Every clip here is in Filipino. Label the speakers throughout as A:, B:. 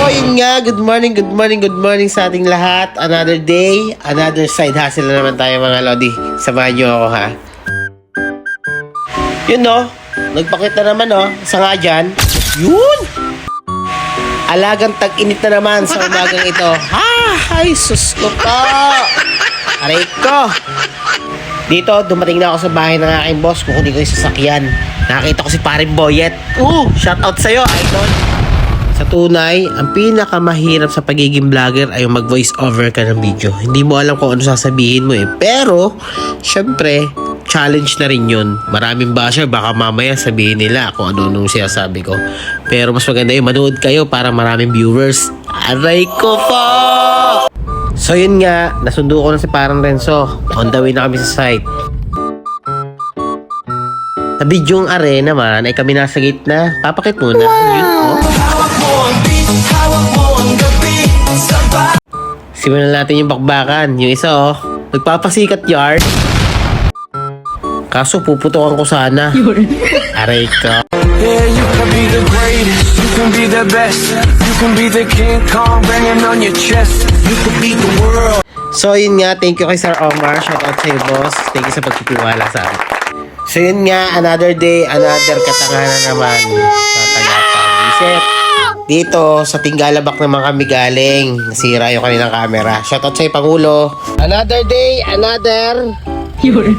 A: So yun nga, good morning sa ating lahat. Another day, another side hustle na naman tayo mga Lodi. Samahan nyo ako ha. Yun no, nagpakita naman no, sa nga dyan. Yun! Alagang tag-init na naman sa umagang ito. Ay, sus ko po! Aray ko! Dito, dumating na ako sa bahay ng aking boss. Kukunin ko yung sasakyan. Nakita ko si Paring Boyet. Shout out sa'yo, idol! Sa tunay, ang pinakamahirap sa pagiging vlogger ay yung mag-voice over ka ng video. Hindi mo alam kung ano sasabihin mo eh. Pero, syempre, challenge na rin yun. Maraming basher, baka mamaya sabihin nila kung ano-ano sinasabi ko. Pero mas maganda yung manood kayo para maraming viewers. Aray ko po! So yun nga, nasundo ko na si Parang Renzo. On the way na kami sa site. Sa bidyong are naman ay kami nasa gitna. Papakit muna. Yun oh. Simulan natin yung bakbakan. Yung isa oh, nagpapasikat yard. Kaso puputokan ko sana. Aray ko.
B: Yeah, you can be the greatest, you can be the best, you can be the King Kong banging on your chest, you can be the world.
A: So yun nga, thank you kay Sir Omar. Shout out sa'yo boss. Thank you sa pagtitiwala sa akin. So yun nga, another day, another katanganan naman. Tatagapag-isip. Dito, sa Tinggalabak naman kami galing. Nasira yung kanilang camera. Shout out sa'yo Pangulo. Another day, another... Yun.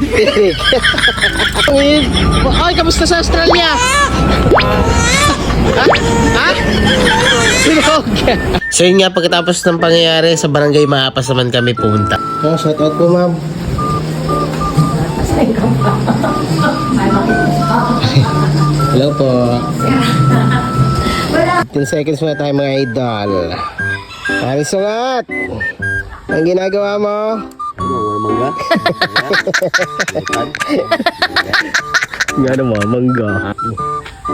A: Ay, kamusta sa Australia? Ha? So yun nga, pagkatapos ng pangyayari sa Barangay Maapas naman kami pumunta. Shout out po ma'am. Hello po. 10 seconds muna tayo mga idol. Sungat! Ang ginagawa mo? Mangga? Nga naman, mangga.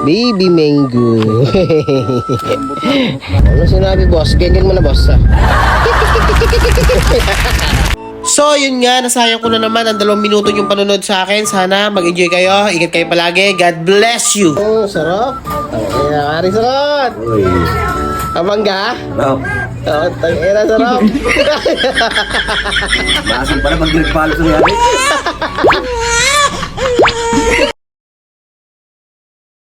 A: Baby mango. Ano sinabi boss? Ganyan mo na boss ha? So yun nga, nasayang ko na naman ang 2 minuto yung panonood sa akin. Sana mag-enjoy kayo. Ingat kayo palagi. God bless you. Oh, sarap. Okay na, Ari sarap. Mangga?
B: Wow.
A: Oo, tag-ina sarap.
B: Basan pa naman pinagpalo sa nangyari.